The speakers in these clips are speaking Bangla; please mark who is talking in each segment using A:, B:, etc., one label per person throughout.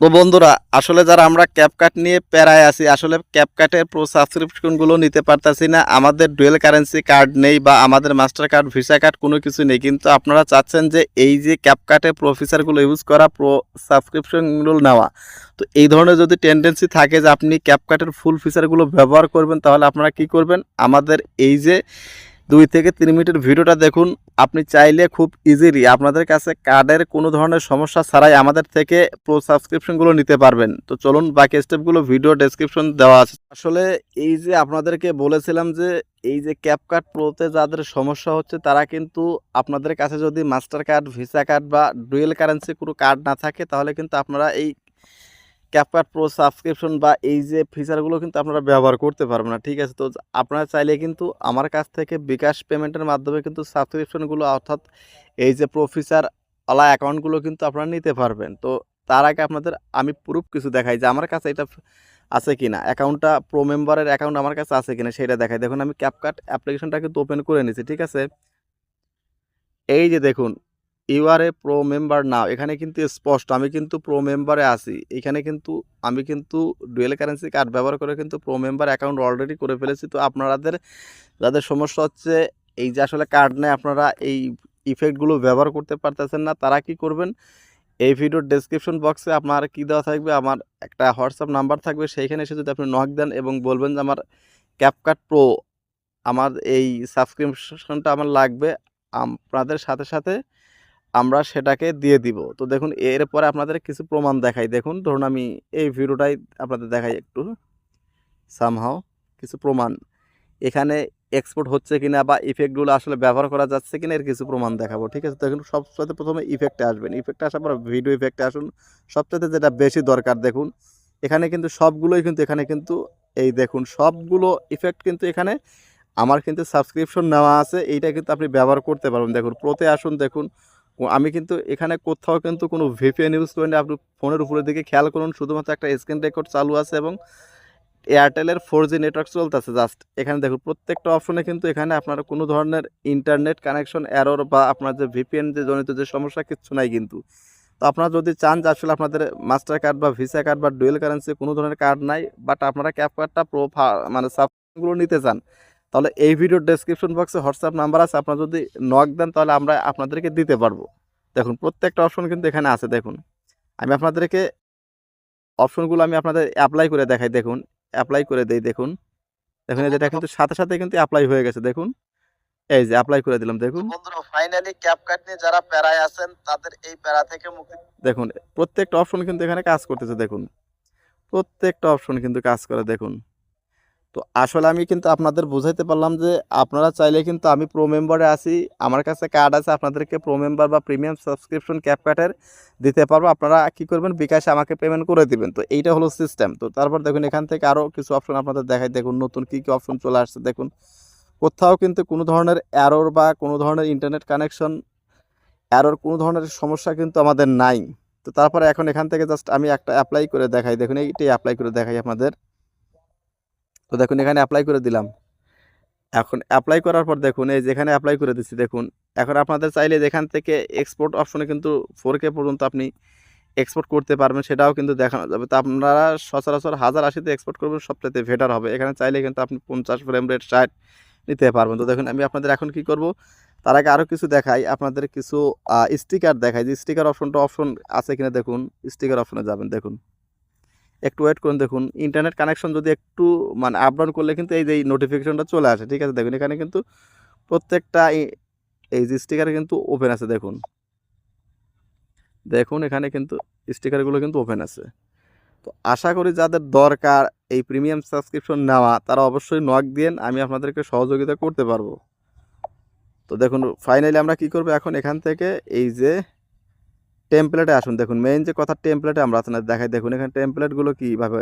A: তো বন্ধুরা, আসলে যারা আমরা ক্যাপকাট নিয়ে প্যারায় আছি, আসলে ক্যাপকাটের প্রো সাবস্ক্রিপশনগুলো নিতে পারতাছি না। আমাদের ডুয়েল কারেন্সি কার্ড নেই বা আমাদের মাস্টার কার্ড, ভিসা কার্ড কোনো কিছু নেই। কিন্তু আপনারা চাচ্ছেন যে এই যে ক্যাপকাটের প্রো ফিচারগুলো ইউজ করা, প্রো সাবস্ক্রিপশনগুলো নেওয়া। তো এই ধরনের যদি টেন্ডেন্সি থাকে যে আপনি ক্যাপকাটের ফুল ফিচারগুলো ব্যবহার করবেন, তাহলে আপনারা কি করবেন? আমাদের এই যে 2 থেকে 3 মিনিটের ভিডিওটা দেখুন। আপনি চাইলে খুব ইজিলি আপনাদের কাছে কার্ডের কোনো ধরনের সমস্যা ছাড়াই আমাদের থেকে প্রো সাবস্ক্রিপশনগুলো নিতে পারবেন। তো চলুন, বাকি স্টেপগুলো ভিডিও ডেসক্রিপশন দেওয়া আছে। আসলে এই যে আপনাদেরকে বলেছিলাম যে এই যে ক্যাপকাট প্রোতে যাদের সমস্যা হচ্ছে, তারা কিন্তু আপনাদের কাছে যদি মাস্টার কার্ড, ভিসা কার্ড বা ডুয়েল কারেন্সি কোনো কার্ড না থাকে, তাহলে কিন্তু আপনারা এই ক্যাপকাট প্রো সাবস্ক্রিপশন বা এই যে ফিচারগুলো কিন্তু আপনারা ব্যবহার করতে পারবেন না। ঠিক আছে? তো আপনারা চাইলে কিন্তু আমার কাছ থেকে বিকাশ পেমেন্টের মাধ্যমে কিন্তু সাবস্ক্রিপশনগুলো, অর্থাৎ এই যে প্রো ফিচার ওয়ালা অ্যাকাউন্টগুলো কিন্তু আপনারা নিতে পারবেন। তো তার আগে আপনাদের আমি প্রুফ কিছু দেখাই যে আমার কাছে এটা আছে কিনা, অ্যাকাউন্টটা প্রো মেম্বারের অ্যাকাউন্ট আমার কাছে আছে কিনা সেটা দেখাই। দেখুন, আমি ক্যাপকাট অ্যাপ্লিকেশনটা কিন্তু ওপেন করে নিয়েছি। ঠিক আছে? এই যে দেখুন, you are a pro member now, এখানে কিন্তু স্পষ্ট আমি কিন্তু প্রো মেম্বারে আছি। এখানে কিন্তু আমি কিন্তু ডুয়েল কারেন্সি কার্ড ব্যবহার করে কিন্তু প্রো মেম্বার অ্যাকাউন্ট অলরেডি করে ফেলেছি। তো আপনাদের যাদের সমস্যা হচ্ছে এই যে আসলে কার্ড নেই, আপনারা এই ইফেক্টগুলো ব্যবহার করতে পারতেছেন না, তারা কি করবেন? এই ভিডিওর ডেসক্রিপশন বক্সে আপনার কি দেওয়া থাকবে, আমার একটা হোয়াটসঅ্যাপ নাম্বার থাকবে। সেইখানে এসে যদি আপনি নক দেন এবং বলবেন যে আমার ক্যাপকাট প্রো, আমার এই সাবস্ক্রিপশনটা আমার লাগবে, আপনাদের সাথে সাথে আমরা সেটাকে দিয়ে দিব। তো দেখুন, এরপরে আপনাদের কিছু প্রমাণ দেখাই। দেখুন, ধরুন আমি এই ভিডিওটাই আপনাদের দেখাই একটু সামহাও কিছু প্রমাণ। এখানে এক্সপোর্ট হচ্ছে কিনা বা ইফেক্টগুলো আসলে ব্যবহার করা যাচ্ছে কিনা এর কিছু প্রমাণ দেখাবো। ঠিক আছে? দেখুন, সবচাইতে প্রথমে ইফেক্টে আসবেন। ইফেক্টে আসার পর ভিডিও ইফেক্টে আসুন। সবচাইতে যেটা বেশি দরকার, দেখুন এখানে কিন্তু সবগুলোই কিন্তু এখানে কিন্তু এই দেখুন সবগুলো ইফেক্ট কিন্তু এখানে আমার কিন্তু সাবস্ক্রিপশন নেওয়া আছে। এইটা কিন্তু আপনি ব্যবহার করতে পারবেন। দেখুন, প্রোতে আসুন। দেখুন, আমি কিন্তু এখানে কোথাও কিন্তু কোনো ভিপিএন ইউজ করি না। আপনি ফোনের উপরের দিকে খেয়াল করুন, শুধুমাত্র একটা স্ক্রিন রেকর্ড চালু আছে এবং এয়ারটেলের 4G নেটওয়ার্ক চলতেছে জাস্ট। এখানে দেখুন প্রত্যেকটা অপশনে কিন্তু এখানে আপনার কোনো ধরনের ইন্টারনেট কানেকশন এরর বা আপনার যে ভিপিএন যে জনিত যে সমস্যা, কিচ্ছু নাই কিন্তু। তো আপনারা যদি চান যে আসলে আপনাদের মাস্টার কার্ড বা ভিসা কার্ড বা ডুয়েল কারেন্সি কোনো ধরনের কার্ড নাই, বাট আপনারা ক্যাপকার্ডটা প্রো মানে সাবস্ক্রিপশনগুলো নিতে চান, তাহলে এই ভিডিওর ডেসক্রিপশন বক্সে হোয়াটসঅ্যাপ নাম্বার আছে। আপনারা যদি নক দেন, তাহলে আমরা আপনাদেরকে দিতে পারবো। দেখুন, প্রত্যেকটা অপশন কিন্তু এখানে আছে। দেখুন, আমি আপনাদেরকে অপশনগুলো আমি আপনাদের অ্যাপ্লাই করে দেখাই। দেখুন, অ্যাপ্লাই করে দেই। দেখুন, দেখুন এই যেটা কিন্তু সাথে সাথে কিন্তু অ্যাপ্লাই হয়ে গেছে। দেখুন, এই যে অ্যাপ্লাই করে দিলাম। দেখুন বন্ধুরা, ফাইনালি ক্যাপকাট নিয়ে যারা প্যারায় আছেন, তাদের এই প্যারা থেকে মুক্তি। দেখুন, প্রত্যেকটা অপশন কিন্তু এখানে কাজ করতেছে। দেখুন, প্রত্যেকটা অপশন কিন্তু কাজ করে। দেখুন, তো আসলে আমি কিন্তু আপনাদের বুঝাইতে পারলাম যে আপনারা চাইলে কিন্তু, আমি প্রো মেম্বারে আছি, আমার কাছে কার্ড আছে, আপনাদেরকে প্রো মেম্বার বা প্রিমিয়াম সাবস্ক্রিপশন ক্যাপকাটের দিতে পারবো। আপনারা কি করবেন? বিকাশে আমাকে পেমেন্ট করে দিবেন। তো এইটা হলো সিস্টেম। তো তারপর দেখুন, এখান থেকে আরও কিছু অপশন আপনাদের দেখাই। দেখুন, নতুন কী কী অপশন চলে আসছে। দেখুন, কোথাও কিন্তু কোনো ধরনের এরর বা কোনো ধরনের ইন্টারনেট কানেকশন এরর, কোনো ধরনের সমস্যা কিন্তু আমাদের নাই। তো তারপরে এখন এখান থেকে জাস্ট আমি একটা অ্যাপ্লাই করে দেখাই। দেখুন, এইটাই অ্যাপ্লাই করে দেখাই আপনাদের। তো দেখুন, এখানে অ্যাপ্লাই করে দিলাম। এখন অ্যাপ্লাই করার পর দেখুন, এই যেখানে অ্যাপ্লাই করে দিচ্ছি। দেখুন, এখন আপনাদের চাইলে যেখান থেকে এক্সপোর্ট অপশনে কিন্তু 4K পর্যন্ত আপনি এক্সপোর্ট করতে পারবেন, সেটাও কিন্তু দেখানো যাবে। তো আপনারা সচরাচর 1080-তে এক্সপোর্ট করবেন, সবচাইতে বেটার হবে। এখানে চাইলে কিন্তু আপনি 50 ফ্রেম রেট 60 নিতে পারবেন। তো দেখুন, আমি আপনাদের এখন কি করব, তার আগে আরও কিছু দেখাই। আপনাদের কিছু স্টিকার দেখাই যে স্টিকার অপশন আছে কিনা। দেখুন, স্টিকার অপশনে যাবেন। দেখুন, একটু ওয়েট করুন। দেখুন, ইন্টারনেট কানেকশন যদি একটু মানে আপ ডাউন করলে কিন্তু এই যে নোটিফিকেশনটা চলে আসে। ঠিক আছে? দেখুন, এখানে কিন্তু প্রত্যেকটা এই যে স্টিকার কিন্তু ওপেন আছে। দেখুন, দেখুন এখানে কিন্তু স্টিকারগুলো কিন্তু ওপেন আছে। তো আশা করি যাদের দরকার এই প্রিমিয়াম সাবস্ক্রিপশন নেওয়া, তারা অবশ্যই নক দিয়েন, আমি আপনাদেরকে সহযোগিতা করতে পারবো। তো দেখুন, ফাইনালি আমরা কি করব, এখন এখান থেকে এই যে টেমপ্লেটে আসুন। দেখুন, মেইন যে কথা, টেমপ্লেটে আমরা আপনাদের দেখাই। দেখুন, এখানে টেমপ্লেটগুলো কীভাবে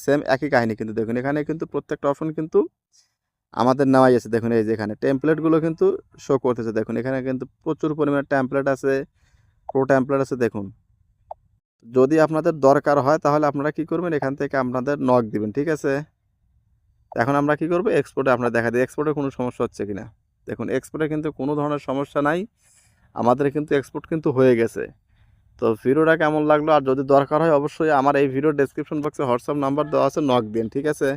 A: সেম একই কাহিনী কিন্তু। দেখুন, এখানে কিন্তু প্রত্যেকটা অপশন কিন্তু আমাদের নেওয়াই আছে। দেখুন, এই যে এখানে টেমপ্লেটগুলো কিন্তু শো করতেছে। দেখুন, এখানে কিন্তু প্রচুর পরিমাণে টেমপ্লেট আছে, প্রো টেমপ্লেট আছে। দেখুন, যদি আপনাদের দরকার হয়, তাহলে আপনারা কি করবেন, এখান থেকে আপনাদের নক দিবেন। ঠিক আছে? এখন আমরা কি করব, এক্সপোর্টে আপনারা দেখা দিই এক্সপোর্টে কোনো সমস্যা হচ্ছে কিনা। দেখুন, এক্সপোর্টে কিন্তু কোনো ধরনের সমস্যা নাই, আমাদের কিন্তু এক্সপোর্ট কিন্তু হয়ে গেছে। তো ভিডিওটা কেমন লাগলো, আর যদি দরকার হয় অবশ্যই আমার এই ভিডিও ডেসক্রিপশন বক্সে হোয়াটসঅ্যাপ নাম্বার দেওয়া আছে, নক দিন, ঠিক আছে।